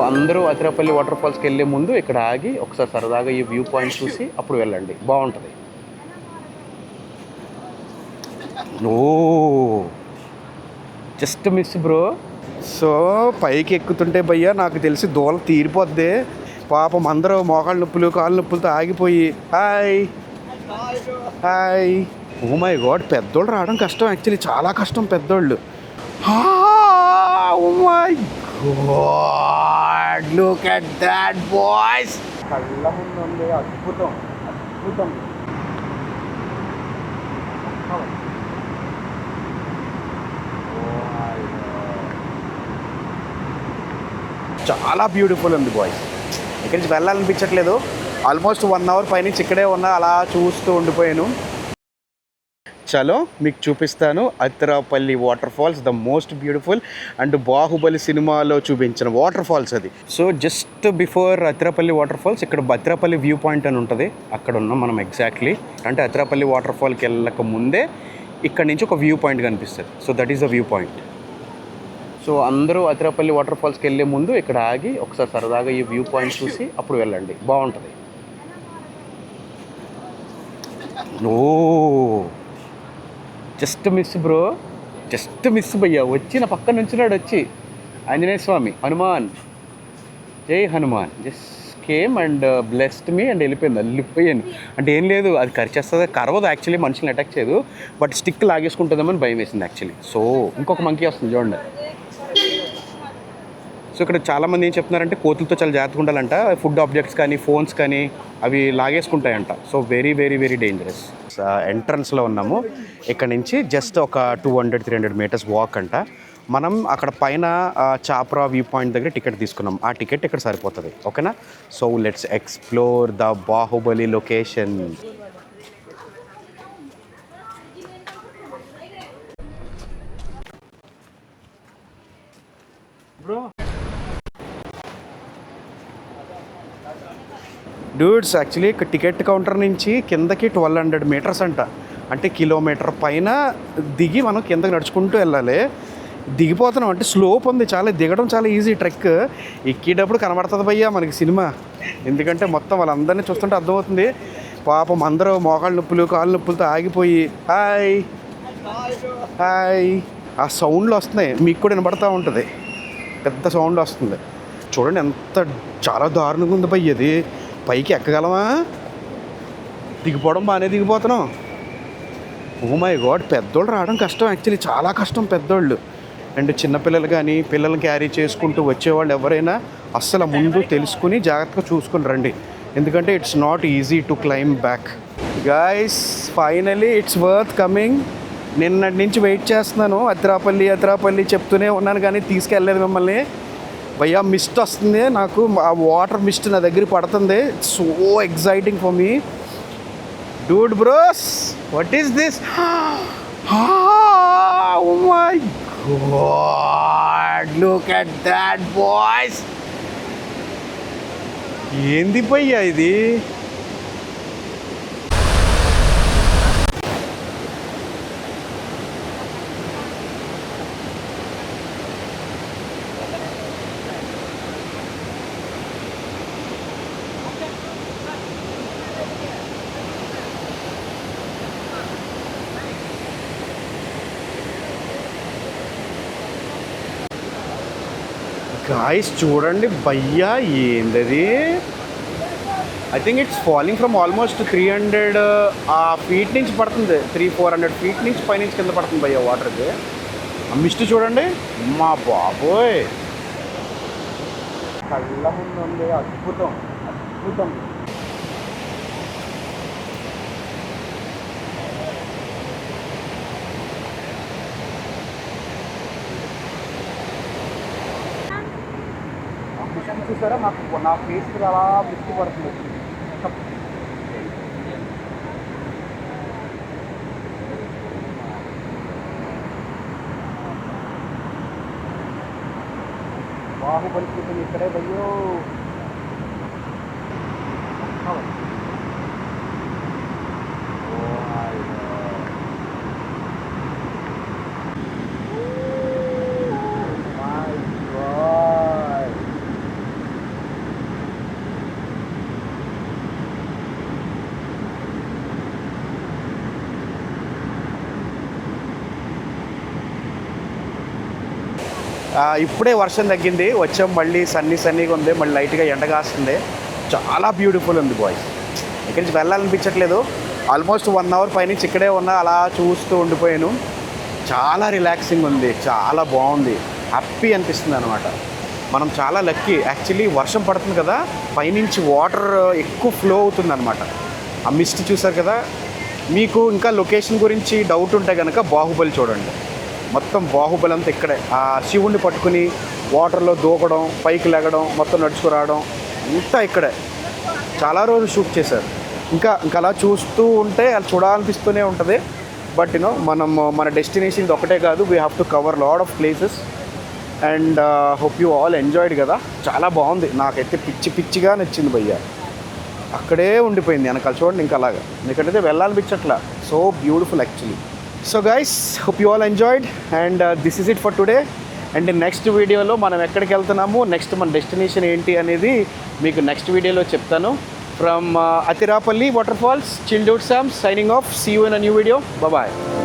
అందరూ అతిరపల్లి వాటర్ ఫాల్స్కి వెళ్ళే ముందు ఇక్కడ ఆగి ఒకసారి సరదాగా ఈ వ్యూ పాయింట్ చూసి అప్పుడు వెళ్ళండి, బాగుంటుంది. Oh just miss bro. So పైకి ఎక్కుతుంటే భయ్యా నాకు తెలిసి దూల తీరిపోద్ది. పాపం అందరూ మోకాళ్ళ నొప్పులు కాళ్ళ నొప్పులతో ఆగిపోయి hi hi. Oh my god, పెద్దోళ్ళు రావడం కష్టం, యాక్చువల్లీ చాలా కష్టం పెద్దోళ్ళు. ఓ my God, look at that boys. కళ్ళ ముందు ఉంది, అద్భుతం అద్భుతం. చాలా బ్యూటిఫుల్ ఉంది బాయ్స్. ఇక్కడి నుంచి వెళ్ళాలనిపించట్లేదు. ఆల్మోస్ట్ 1 అవర్ పైనుంచి ఇక్కడే ఉన్నా, అలా చూస్తూ ఉండిపోయాను. చలో మీకు చూపిస్తాను Athirappilly water falls, the most beautiful and Baahubali సినిమాలో చూపించిన వాటర్ ఫాల్స్ అది. So just before Athirappilly water falls ఇక్కడ అతిరపల్లి వ్యూ పాయింట్ అని ఉంటుంది, అక్కడ ఉన్నాం మనం ఎగ్జాక్ట్లీ. అంటే అతిరపల్లి వాటర్ ఫాల్కి వెళ్ళక ముందే ఇక్కడ నుంచి ఒక వ్యూ పాయింట్ కనిపిస్తుంది. So that is the view point. So అందరూ అతిరపల్లి వాటర్ ఫాల్స్కి వెళ్ళే ముందు ఇక్కడ ఆగి ఒకసారి సరదాగా ఈ వ్యూ పాయింట్ చూసి అప్పుడు వెళ్ళండి, బాగుంటుంది. Oh just miss bro, just miss భయ్యా. వచ్చి నా పక్కన నుంచున్నాడు, వచ్చి ఆంజనేయ స్వామి, హనుమాన్ జై Hanuman, just came and blessed me and వెళ్ళిపోయింది. వెళ్ళిపోయాను అంటే ఏం లేదు, అది కరిచేస్తుంది, కరవదు యాక్చువల్లీ, మనుషులను అటాక్ చేయదు, బట్ స్టిక్ లాగేసుకుంటుందేమని భయం వేసింది యాక్చువల్లీ. సో ఇంకొక మంకీ వస్తుంది చూడండి. సో ఇక్కడ చాలామంది ఏం చెప్తున్నారంటే కోతులతో చాలా జాగ్రత్తగా ఉండాలంట, ఫుడ్ ఆబ్జెక్ట్స్ కానీ ఫోన్స్ కానీ అవి లాగేసుకుంటాయంట. So very very very dangerous. ఎంట్రన్స్లో ఉన్నాము, ఇక్కడ నుంచి జస్ట్ ఒక 200-300 మీటర్స్ వాక్ అంట. మనం అక్కడ పైన చాప్రా వ్యూ పాయింట్ దగ్గర టికెట్ తీసుకున్నాం, ఆ టికెట్ ఇక్కడ సరిపోతుంది, ఓకేనా. So let's explore the Baahubali location. Dudes actually ticket counter నుంచి కిందకి 1200 మీటర్స్ అంట, అంటే కిలోమీటర్ పైన దిగి మనం కిందకి నడుచుకుంటూ వెళ్ళాలి. దిగిపోతున్నాం అంటే స్లోప్ ఉంది, చాలా దిగడం చాలా ఈజీ ట్రెక్. ఎక్కేటప్పుడు కనబడుతుంది భయ్యా మనకి సినిమా, ఎందుకంటే మొత్తం వాళ్ళందరినీ చూస్తుంటే అర్థమవుతుంది. పాపం అందరూ మోకాళ్ళ నొప్పులు కాళ్ళ నొప్పులతో ఆగిపోయి హాయ్ హాయ్. ఆ సౌండ్లు వస్తున్నాయి, మీకు కూడా వినపడుతూ ఉంటుంది, పెద్ద సౌండ్ వస్తుంది. చూడండి ఎంత చాలా దారుణంగా ఉంది భయ్య. అది పైకి ఎక్కగలమా? దిగిపోవడం బాగానే దిగిపోతున్నాం. ఓ మై గాడ్, పెద్దోళ్ళు రావడం కష్టం, యాక్చువల్లీ చాలా కష్టం పెద్దోళ్ళు. అండ్ చిన్నపిల్లలు కానీ పిల్లల్ని క్యారీ చేసుకుంటూ వచ్చేవాళ్ళు ఎవరైనా అస్సలు ముందు తెలుసుకుని జాగ్రత్తగా చూసుకుని రండి, ఎందుకంటే it's not easy to claim back. Guys finally it's worth coming. నిన్నటి నుంచి వెయిట్ చేస్తున్నాను, అతిరపల్లి చెప్తూనే ఉన్నాను కానీ తీసుకెళ్ళలేదు మిమ్మల్ని. భయ్యా మిస్ట్ వస్తుంది నాకు, ఆ వాటర్ మిస్ట్ నా దగ్గర పడుతుంది. It's so exciting for me. Dude bros, what is this? Oh my God, look at that boys. ఏంది భయ్యా ఇది? గాయస్ చూడండి భయ్యా, ఏందది? I think it's falling from almost 300 feet నుంచి పడుతుంది, 300-400 ఫీట్ నుంచి పైనుంచి కింద పడుతుంది భయ్యా వాటర్కి. ఆ మిస్ట్ చూడండి, మా బాబోయ్ కళ్ళ ముందు ఉంది, అద్భుతం అద్భుతం. చూసారా, నాకు నా ఫేస్ అలా మిస్ట్ పడుతుంది. బాహుబలి చూపింది ఇక్కడే భయ్యో. ఇప్పుడే వర్షం తగ్గింది, వచ్చాం, మళ్ళీ సన్నీగా ఉంది, మళ్ళీ లైట్గా ఎండ కాస్తుంది. చాలా బ్యూటిఫుల్ ఉంది బాయ్స్. ఇక్కడి నుంచి వెళ్ళాలనిపించట్లేదు. ఆల్మోస్ట్ 1 అవర్ పైనుంచి ఇక్కడే ఉన్నా, అలా చూస్తూ ఉండిపోయాను. చాలా రిలాక్సింగ్ ఉంది, చాలా బాగుంది, హ్యాపీ అనిపిస్తుంది అనమాట. మనం చాలా లక్కీ. యాక్చువల్లీ వర్షం పడుతుంది కదా, పైనుంచి వాటర్ ఎక్కువ ఫ్లో అవుతుంది అనమాట. ఆ మిస్ట్ చూసారు కదా. మీకు ఇంకా లొకేషన్ గురించి డౌట్ ఉంటే కనుక బాహుబలి చూడండి. మొత్తం బాహుబలి అంతా ఇక్కడే. ఆ శివుణ్ణి పట్టుకుని వాటర్లో దూకడం, పైకి లెగడం, మొత్తం నడుచుకురావడం అంతా ఇక్కడే. చాలా రోజులు షూట్ చేశారు. ఇంకా అలా చూస్తూ ఉంటే అది చూడాలనిపిస్తూనే ఉంటుంది. బట్ మనం మన డెస్టినేషన్ ఇది ఒకటే కాదు, we have to cover lot of places. And hope you all enjoyed కదా. చాలా బాగుంది, నాకైతే పిచ్చిగా నచ్చింది భయ్య. అక్కడే ఉండిపోయింది వెనకాల చూడండి. ఇంకా అలాగా మీకైతే వెళ్ళాలనిపించట్లా. So beautiful actually. So guys, hope you all enjoyed and this is it for today. And next వీడియోలో మనం ఎక్కడికి వెళ్తున్నాము, నెక్స్ట్ మన డెస్టినేషన్ ఏంటి అనేది మీకు నెక్స్ట్ వీడియోలో చెప్తాను. From Athirappilly water falls, chilled out Sam signing off. See you in a new video. Bye bye.